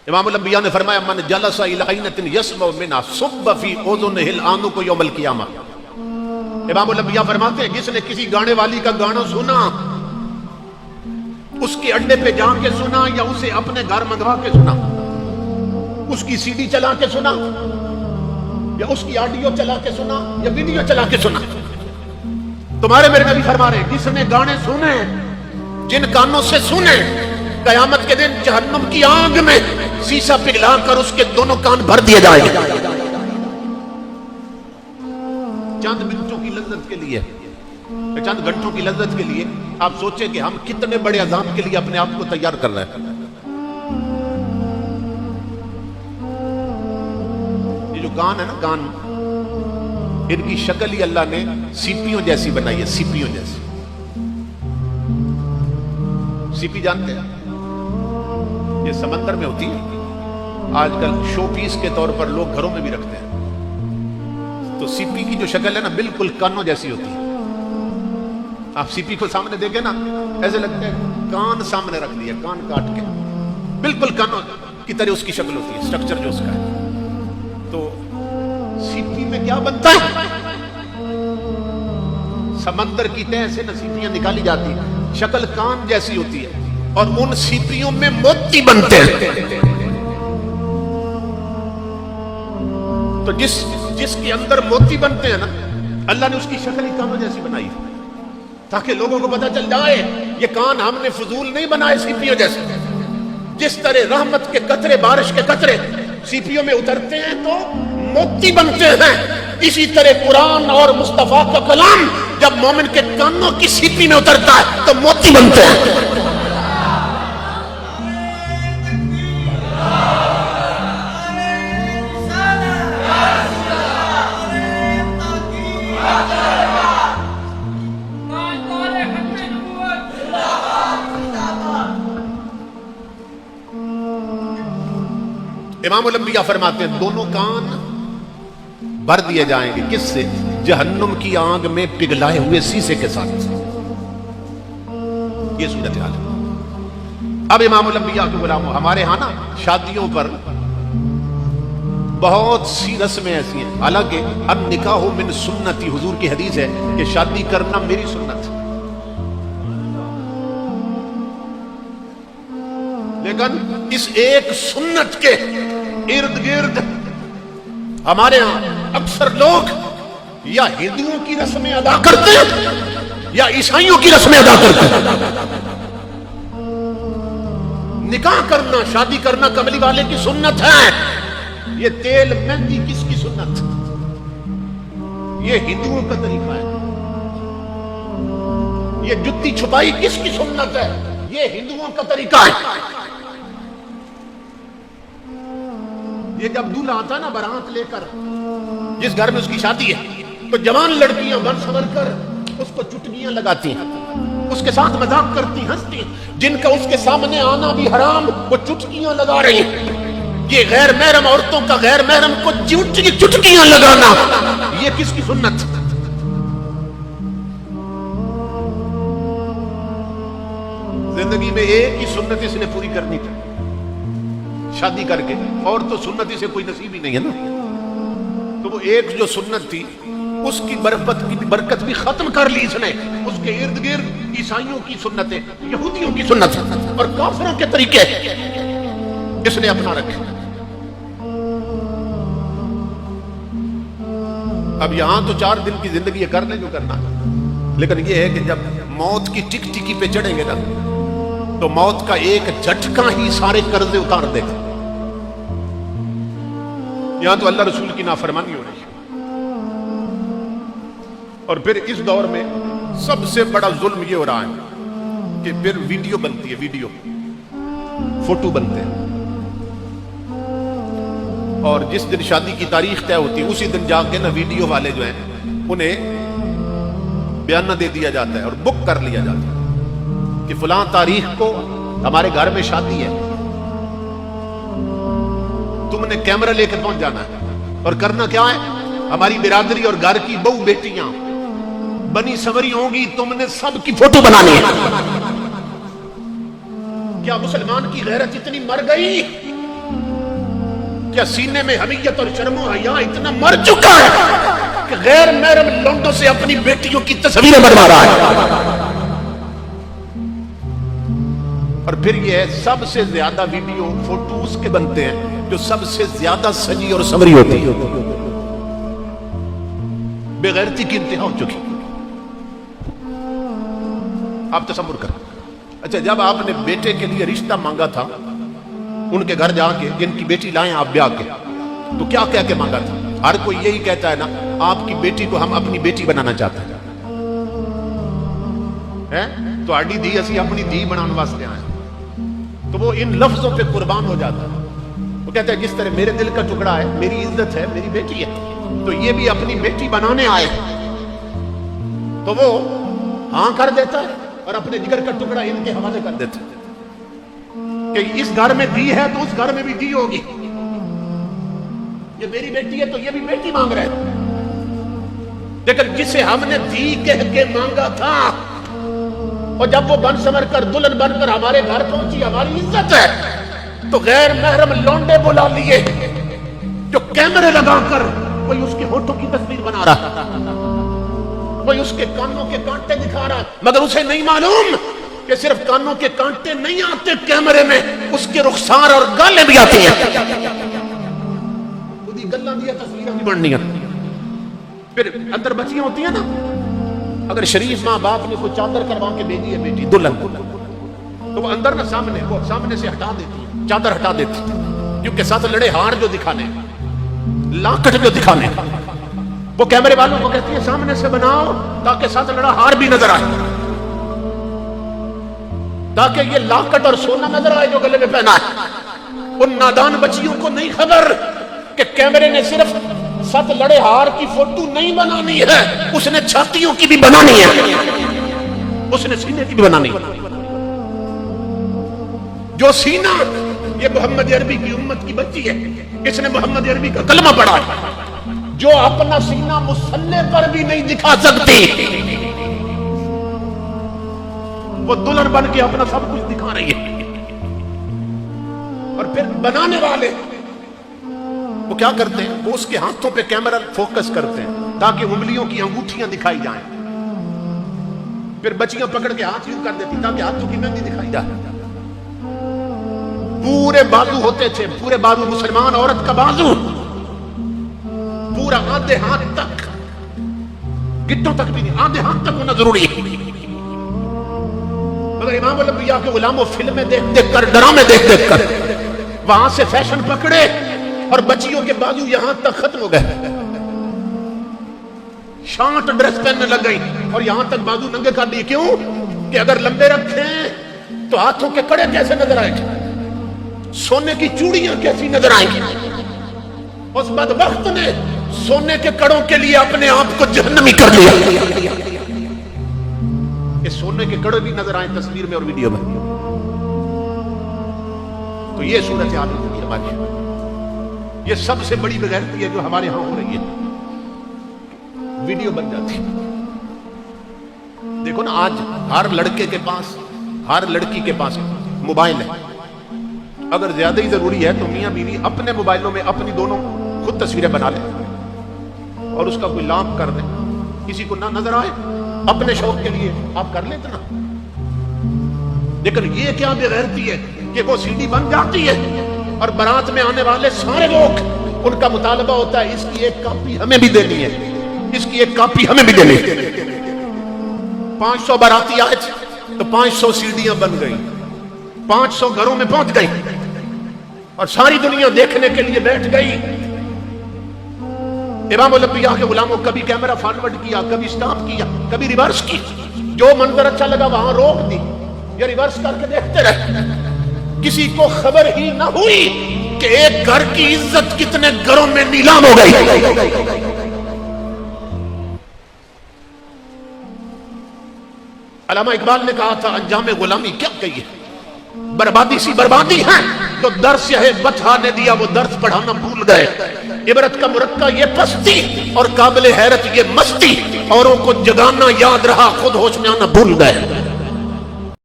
امام الانبیاء نے فرمایا من جلس الی عینۃ یسمع منها صب فی اذنہ الآنک یوم القیامہ. امام الانبیاء فرماتے ہیں جس نے کسی گانے والی کا گانا سنا، اس کے اڈے پہ جا کے سنا یا اسے اپنے گھر منگوا کے سنا، اس کی سی ڈی چلا کے سنا یا اس کی آڈیو چلا کے سنا یا ویڈیو چلا کے سنا، تمہارے میرے نبی فرما رہے ہیں جس نے گانے سنے، جن کانوں سے سنے، قیامت کے دن جہنم کی آگ میں سیسا پگھلا کر اس کے دونوں کان بھر دیے جائیں گے چند منٹوں کی لذت کے لیے، چند گھنٹوں کی لذت کے لیے. آپ سوچیں کہ ہم کتنے بڑے عذاب کے لیے اپنے آپ کو تیار کر رہے ہیں. یہ جو کان ہے نا، کان، ان کی شکل ہی اللہ نے سیپیوں جیسی بنائی ہے، سیپیوں جیسی. سیپی جانتے ہیں؟ یہ سمندر میں ہوتی ہے، آج کل شو پیس کے طور پر لوگ گھروں میں بھی رکھتے ہیں. تو سیپی کی جو شکل ہے نا بالکل کانوں جیسی ہوتی ہے. آپ سیپی کو سامنے دیکھیں نا، ایسے لگتا ہے کان سامنے رکھ دیا، کان کاٹ کے، بالکل کانوں کی طرح اس کی شکل ہوتی ہے، سٹرکچر جو اس کا ہے. تو سیپی میں کیا بنتا ہے؟ سمندر کی تہہ سے نا سیپیاں نکالی جاتی ہیں، شکل کان جیسی ہوتی ہے، اور ان سیپیوں میں موتی بنتے ہیں. تو جس کے اندر موتی بنتے ہیں نا، اللہ نے اس کی شکل ہی کانوں جیسی بنائی ہے، تاکہ لوگوں کو پتہ چل جائے یہ کان ہم نے فضول نہیں بنائے سیپیوں جیسے. جس طرح رحمت کے قطرے، بارش کے قطرے سیپیوں میں اترتے ہیں تو موتی بنتے ہیں، اسی طرح قرآن اور مصطفیٰ کا کلام جب مومن کے کانوں کی سیپی میں اترتا ہے تو موتی بنتے ہیں. امام الانبیاء فرماتے ہیں دونوں کان بھر دیے جائیں گے، کس سے؟ جہنم کی آگ میں پگھلائے ہوئے سیسے کے ساتھ. یہ صورتحال ہے. اب امام الانبیاء کے غلاموں، ہمارے ہاں نا شادیوں پر بہت سی رسمیں ایسی ہیں، حالانکہ النکاح من سنتی، حضور کی حدیث ہے کہ شادی کرنا میری سنت ہے، لیکن اس ایک سنت کے ارد گرد ہمارے ہاں اکثر لوگ یا ہندوؤں کی رسمیں ادا کرتے ہیں یا عیسائیوں کی رسمیں ادا کرتے ہیں. نکاح کرنا، شادی کرنا کملی والے کی سنت ہے. یہ تیل مہندی کس کی سنت؟ یہ ہندوؤں کا طریقہ ہے. یہ جتی چھپائی کس کی سنت ہے؟ یہ ہندوؤں کا طریقہ ہے. یہ جب دولہا آتا ہے نا برات لے کر، جس گھر میں اس کی شادی ہے، تو جوان لڑکیاں بن سور کر اس کو چٹکیاں لگاتی ہیں، اس کے ساتھ مذاق کرتی، ہنستی. جن کا اس کے سامنے آنا بھی حرام، وہ چٹکیاں لگا رہی ہیں. یہ غیر محرم عورتوں کا غیر محرم کو چٹکیاں لگانا، یہ کس کی سنت؟ زندگی میں ایک ہی سنت اس نے پوری کرنی تھی، شادی کر کے، اور تو سنت اسے کوئی نصیب ہی نہیں ہے نا. تو وہ ایک جو سنت تھی اس کی برکت بھی ختم کر لی اس نے. اس کے ارد گرد عیسائیوں کی سنتیں، یہودیوں کی سنت اور کافروں کے طریقے اس نے اپنا رکھے. اب یہاں تو 4 دن کی زندگی ہے، کر لیں جو کرنا، لیکن یہ ہے کہ جب موت کی ٹک ٹکی پہ چڑھیں گے نا تو موت کا ایک جھٹکا ہی سارے قرضے اتار دے گا. یہاں تو اللہ رسول کی نافرمانی ہو رہی ہے. اور پھر اس دور میں سب سے بڑا ظلم یہ ہو رہا ہے کہ پھر ویڈیو بنتی ہے، ویڈیو فوٹو بنتے ہیں، اور جس دن شادی کی تاریخ طے ہوتی ہے اسی دن جا کے نا ویڈیو والے جو ہیں انہیں بیانہ دے دیا جاتا ہے اور بک کر لیا جاتا ہے کہ فلاں تاریخ کو ہمارے گھر میں شادی ہے، تم نے کیمرہ لے کے پہنچ جانا ہے. اور کرنا کیا ہے؟ ہماری برادری اور گھر کی بہو بیٹیاں بنی سنوری ہوں گی، تم نے سب کی فوٹو بنانی ہے. کیا مسلمان کی غیرت اتنی مر گئی کیا سینے میں حمیت اور شرم و حیا اتنا مر چکا ہے کہ غیر محرم لونڈوں سے اپنی بیٹیوں کی تصویریں بنوا رہا ہے؟ اور پھر یہ سب سے زیادہ ویڈیو فوٹوز کے بنتے ہیں جو سب سے زیادہ سجی اور سنوری ہوتی ہے. بے غیرتی کی انتہا ہو چکی. آپ تصور کریں. اچھا جب آپ نے بیٹے کے لیے رشتہ مانگا تھا ان کے گھر جا کے جن کی بیٹی لائیں آپ بیاہ کے, تو کیا کہہ کے مانگا تھا؟ ہر کوئی یہی کہتا ہے نا, آپ کی بیٹی کو ہم اپنی بیٹی بنانا چاہتے ہیں, تو آڈی دی اسی اپنی دی بنانے واسطے آئے. تو وہ ان لفظوں پہ قربان ہو جاتا ہے. وہ کہتا ہے جس طرح میرے دل کا ٹکڑا ہے, میری عزت ہے, میری بیٹی ہے, تو یہ بھی اپنی بیٹی بنانے آئے. تو وہ ہاں کر دیتا ہے اور اپنے جگر کا ٹکڑا ان کے حوالے کر دیتا ہے کہ اس گھر میں دی ہے تو اس گھر میں بھی دی ہوگی. یہ میری بیٹی ہے تو یہ بھی بیٹی مانگ رہے ہیں. لیکن جسے ہم نے دی کہہ کے مانگا تھا, اور جب وہ بن سمر کر دلہن بن کر ہمارے گھر پہنچی, ہماری عزت ہے, تو غیر محرم لونڈے بلا لیے جو کیمرے لگا کر کوئی اس کے ہونٹوں کی تصویر بنا رہا, کوئی اس کے کانوں کے کانٹے دکھا رہا, مگر اسے نہیں معلوم کہ صرف کانوں کے کانٹے نہیں آتے کیمرے میں, اس کے رخسار اور گالیں بھی آتی ہیں. خودی گلاں دیا تصویریں بھی بننی ہیں. پھر اندر بچیاں ہوتی ہیں نا, اگر شریف ماں باپ نے کوئی چادر کروا کے بھیجی ہے بیٹی دلہن, تو وہ اندر نہ سامنے سے ہٹا دیتی ہے, چادر ہٹا دیتی ہے, کیونکہ ساتھ لڑے ہار جو دکھانے, لاکٹ جو دکھانے, وہ کیمرے والوں کو کہتی ہے سامنے سے بناؤ تاکہ ساتھ لڑا ہار بھی نظر آئے, تاکہ یہ لاکٹ اور سونا نظر آئے جو گلے میں پہنا ہے. ان نادان بچیوں کو نہیں خبر کہ کیمرے نے صرف سات لڑے ہار کی فوٹو نہیں بنانی ہے, اس نے چھاتیوں کی بھی بنانی ہے, اس نے سینے کی بھی بنانی ہے. جو سینہ, یہ محمد عربی کی امت کی بچی ہے, اس نے محمد عربی کا کلمہ پڑھا ہے. جو اپنا سینہ مسلح پر بھی نہیں دکھا سکتی, وہ دلہن بن کے اپنا سب کچھ دکھا رہی ہے. اور پھر بنانے والے وہ کیا کرتے ہیں, وہ اس کے ہاتھوں پہ کیمرہ فوکس کرتے ہیں تاکہ انگلیوں کی انگوٹھیاں دکھائی جائیں. پھر بچیاں پکڑ کے ہاتھ یوں کر دیتی تاکہ ہاتھوں کی مہندی دکھائی جائے. پورے بازو ہوتے تھے, پورے بازو, مسلمان عورت کا بازو پورا آدھے ہاتھ تک, گٹوں تک بھی نہیں, آدھے ہاتھ تک ہونا ضروری ہے. مگر امام الانبیاء کے غلاموں فلمیں دیکھ دیکھ کر, ڈرامے دیکھ دیکھ کر وہاں سے فیشن پکڑے اور بچیوں کے بازو یہاں تک ختم ہو گئے. شارٹ ڈریس پہننے لگ گئی اور یہاں تک بازو ننگے کر دیے. کیوں کہ اگر لمبے رکھیں تو ہاتھوں کے کڑے کیسے نظر آئیں گے, سونے کی چوڑیاں کیسی نظر آئیں گی. اس بدبخت نے سونے کے کڑوں کے لیے اپنے آپ کو جہنمی کر لیا کہ سونے کے کڑے بھی نظر آئیں تصویر میں اور ویڈیو میں. تو یہ صورت حال ہے ہماری. یہ سب سے بڑی بغیرتی ہے جو ہمارے ہاں ہو رہی ہے. ویڈیو بن جاتی ہے. دیکھو نا, آج ہر لڑکے کے پاس, ہر لڑکی کے پاس موبائل ہے. اگر زیادہ ہی ضروری ہے تو میاں بیوی اپنے موبائلوں میں اپنی دونوں خود تصویریں بنا لیں اور اس کا کوئی لامپ کر دیں, کسی کو نہ نظر آئے. اپنے شوق کے لیے آپ کر لیتے نا. لیکن یہ کیا بے غیرتی ہے کہ وہ سی ڈی بن جاتی ہے اور بارات میں آنے والے سارے لوگ, ان کا مطالبہ ہوتا ہے اس کی ایک کاپی ہمیں بھی دینی ہے, اس کی ایک کاپی ہمیں بھی دینی ہے. 500 باراتی آئے تو 500 سی ڈیاں بن گئی, 500 گھروں میں پہنچ گئی اور ساری دنیا دیکھنے کے لیے بیٹھ گئی. امام الانبیاء کے غلاموں کبھی کیمرہ فارورڈ کیا, کبھی سٹاپ کیا, کبھی ریورس کی. جو منظر اچھا لگا وہاں روک دی یا ریورس کر کے دیکھتے رہے. کسی کو خبر ہی نہ ہوئی کہ ایک گھر کی عزت کتنے گھروں میں نیلام ہو گئی. علامہ اقبال نے کہا تھا انجام غلامی کیا کہیے, بربادی سی بربادی ہے. جو درس ہے بتہا نے دیا وہ درس پڑھانا بھول گئے. عبرت کا مرقع یہ پستی اور قابل حیرت یہ مستی, اوروں کو جگانا یاد رہا خود ہوش میں آنا بھول گئے.